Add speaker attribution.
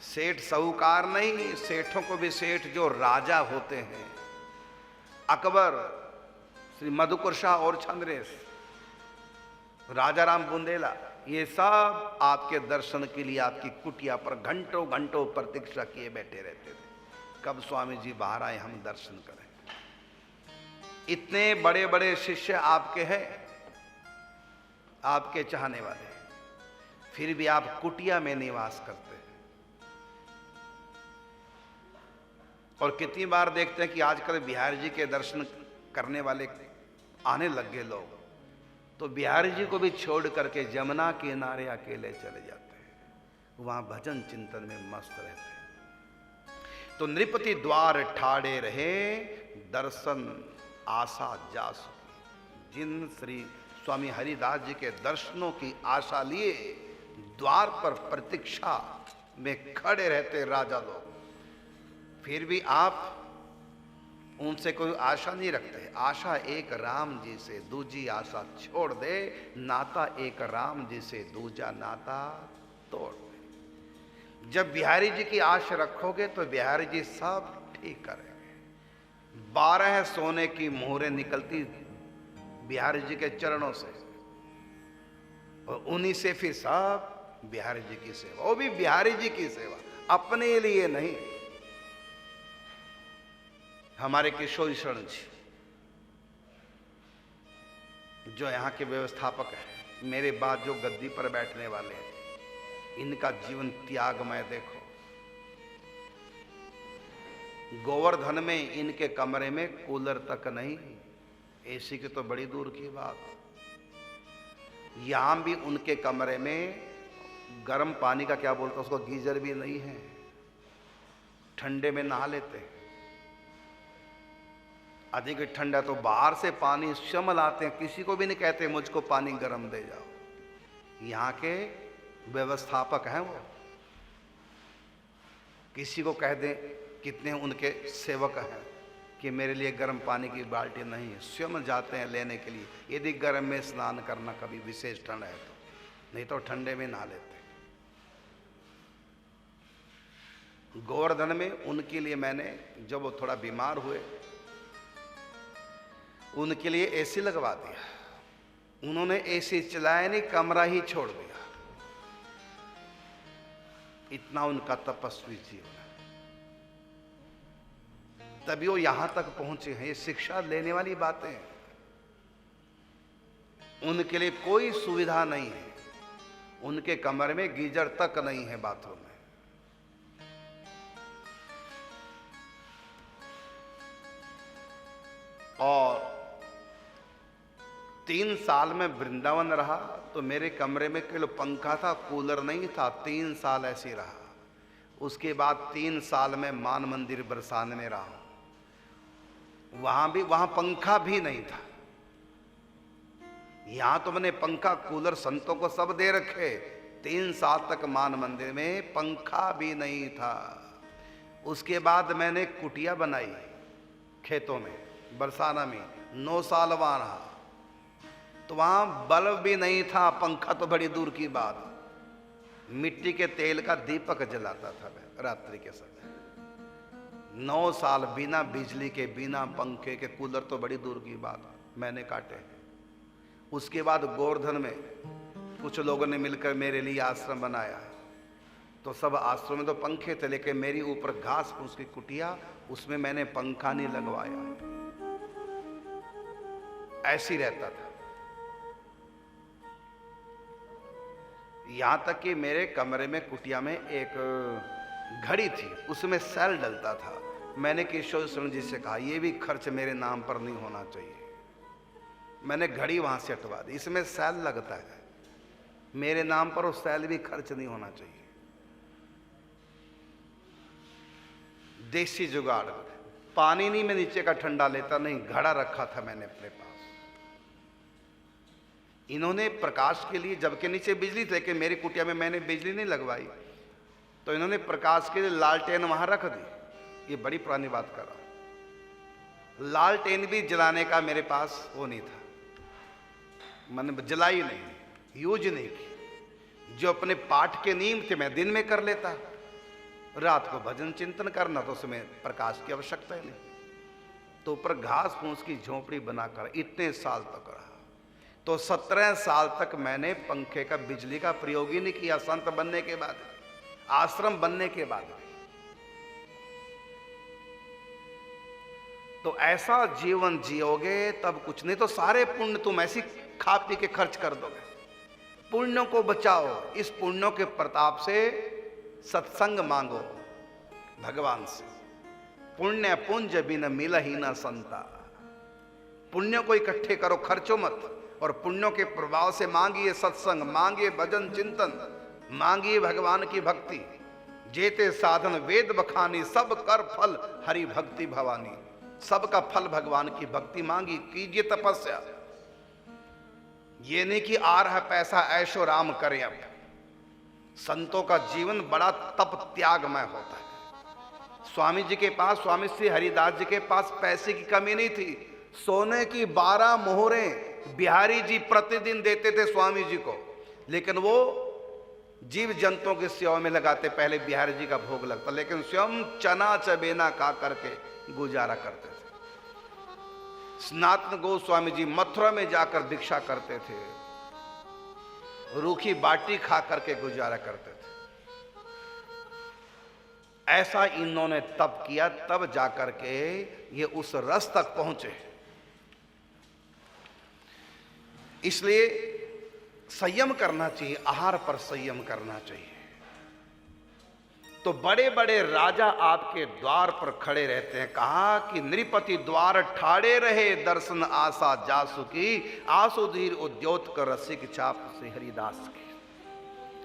Speaker 1: सेठ साहूकार नहीं, सेठों को भी सेठ जो राजा होते हैं, अकबर, श्री मधुकर शाह और चंद्रेश, राजा राम बुंदेला, ये सब आपके दर्शन के लिए आपकी कुटिया पर घंटों घंटों प्रतीक्षा किए बैठे रहते थे, कब स्वामी जी बाहर आए हम दर्शन करें। इतने बड़े बड़े शिष्य आपके हैं, आपके चाहने वाले, फिर भी आप कुटिया में निवास करते हैं। और कितनी बार देखते हैं कि आजकल बिहारी जी के दर्शन करने वाले आने लग गए लोग, तो बिहारी जी को भी छोड़ करके जमुना किनारे अकेले चले जाते हैं, वहां भजन चिंतन में मस्त रहते हैं। तो नृपति द्वार ठाड़े रहे, दर्शन आशा जासु। जिन श्री स्वामी हरिदास जी के दर्शनों की आशा लिए द्वार पर प्रतीक्षा में खड़े रहते राजा लोग, फिर भी आप उनसे कोई आशा नहीं रखते। आशा एक राम जी से, दूजी आशा छोड़ दे, नाता एक राम जी से, दूजा नाता तोड़ दे। जब बिहारी जी की आशा रखोगे तो बिहारी जी सब ठीक करेंगे। 12 सोने की मोहरें निकलती बिहारी जी के चरणों से, और उन्हीं से फिर सब बिहारी जी की सेवा, वो भी बिहारी जी की सेवा, अपने लिए नहीं। हमारे किशोर शरण जी जो यहाँ के व्यवस्थापक हैं, मेरे बाद जो गद्दी पर बैठने वाले हैं, इनका जीवन त्यागमय देखो। गोवर्धन में इनके कमरे में कूलर तक नहीं, एसी की तो बड़ी दूर की बात। यहां भी उनके कमरे में गर्म पानी का क्या बोलते हैं उसको, गीजर भी नहीं है, ठंडे में नहा लेते हैं। अधिक ठंडा तो बाहर से पानी स्वयं लाते हैं, किसी को भी नहीं कहते मुझको पानी गर्म दे जाओ। यहाँ के व्यवस्थापक हैं वो, किसी को कह दें, कितने उनके सेवक हैं कि मेरे लिए गर्म पानी की बाल्टी नहीं है, स्वयं जाते हैं लेने के लिए, यदि गर्म में स्नान करना कभी विशेष ठंड है तो, नहीं तो ठंडे में नहा लेते हैं। गोवर्धन में उनके लिए मैंने, जब वो थोड़ा बीमार हुए, उनके लिए एसी लगवा दिया। उन्होंने एसी चलाया नहीं, कमरा ही छोड़ दिया। इतना उनका तपस्वी जीवन है, तभी वो यहां तक पहुंचे हैं। ये शिक्षा लेने वाली बातें हैं। उनके लिए कोई सुविधा नहीं है, उनके कमरे में गीजर तक नहीं है बाथरूम में। और 3 साल में वृंदावन रहा तो मेरे कमरे में केवल पंखा था, कूलर नहीं था। 3 साल ऐसे रहा। उसके बाद 3 साल में मान मंदिर बरसाने में रहा, वहां पंखा भी नहीं था। यहां तो मैंने पंखा कूलर संतों को सब दे रखे, 3 साल तक मान मंदिर में पंखा भी नहीं था। उसके बाद मैंने कुटिया बनाई खेतों में, बरसाना में, 9 साल वहां रहा, तो वहां बल्ब भी नहीं था, पंखा तो बड़ी दूर की बात। मिट्टी के तेल का दीपक जलाता था मैं रात्रि के समय। 9 साल बिना बिजली के, बिना पंखे के, कूलर तो बड़ी दूर की बात मैंने काटे। उसके बाद गोवर्धन में कुछ लोगों ने मिलकर मेरे लिए आश्रम बनाया, तो सब आश्रम में तो पंखे थे, लेकिन मेरी ऊपर घास फूस की कुटिया, उसमें मैंने पंखा नहीं लगवाया, ऐसी रहता था। यहां तक कि मेरे कमरे में, कुटिया में एक घड़ी थी, उसमें सेल डलता था। मैंने किशोर शरण जी से कहा, यह भी खर्च मेरे नाम पर नहीं होना चाहिए। मैंने घड़ी वहां से हटवा दी, इसमें सेल लगता है, मेरे नाम पर उस सेल भी खर्च नहीं होना चाहिए। देसी जुगाड़, पानी नहीं मैं नीचे का ठंडा लेता, नहीं, घड़ा रखा था मैंने अपने पास। इन्होंने प्रकाश के लिए, जबकि नीचे बिजली थे, कि मेरी कुटिया में मैंने बिजली नहीं लगवाई, तो इन्होंने प्रकाश के लिए लालटेन वहां रख दी। ये बड़ी पुरानी बात कर रहा हूं। लालटेन भी जलाने का मेरे पास वो नहीं था, मैंने जलाई नहीं, यूज नहीं की। जो अपने पाठ के नियम थे मैं दिन में कर लेता, रात को भजन चिंतन करना, तो उसमें प्रकाश की आवश्यकता ही नहीं। तो ऊपर घास फूस की झोपड़ी बनाकर इतने साल तक रहा। तो 17 साल तक मैंने पंखे का, बिजली का प्रयोग ही नहीं किया। संत बनने के बाद, आश्रम बनने के बाद। तो ऐसा जीवन जियोगे तब कुछ नहीं तो सारे पुण्य तुम ऐसी खा पी के खर्च कर दोगे। पुण्यों को बचाओ, इस पुण्यों के प्रताप से सत्संग मांगो भगवान से। पुण्य पुंज बिन मिल ही न संता। पुण्यों को इकट्ठे करो, खर्चो मत, और पुण्यों के प्रभाव से मांगिए सत्संग, मांगिए भजन चिंतन, मांगिए भगवान की भक्ति। जेते साधन वेद बखानी, सब कर फल हरि भक्ति भवानी। सबका फल भगवान की भक्ति मांगी, कीजिए तपस्या। ये नहीं कि आ रहा पैसा ऐशो राम करें। अब संतों का जीवन बड़ा तप त्यागमय होता है। स्वामी जी के पास, स्वामी श्री हरिदास जी के पास पैसे की कमी नहीं थी। सोने की 12 मोहरें बिहारी जी प्रतिदिन देते थे स्वामी जी को, लेकिन वो जीव जंतुओं की सेवा में लगाते। पहले बिहारी जी का भोग लगता, लेकिन स्वयं चना चबेना खा करके गुजारा करते थे। सनातन गोस्वामी जी मथुरा में जाकर भिक्षा करते थे, रूखी बाटी खा करके गुजारा करते थे। ऐसा इन्होंने तप किया, तब जाकर के ये उस रस तक पहुंचे। इसलिए संयम करना चाहिए, आहार पर संयम करना चाहिए। तो बड़े बड़े राजा आपके द्वार पर खड़े रहते हैं। कहा कि नृपति द्वार ठाड़े रहे, दर्शन आशा जासु की, आसुधीर उद्योत कर रसिक चाप श्री हरिदास के।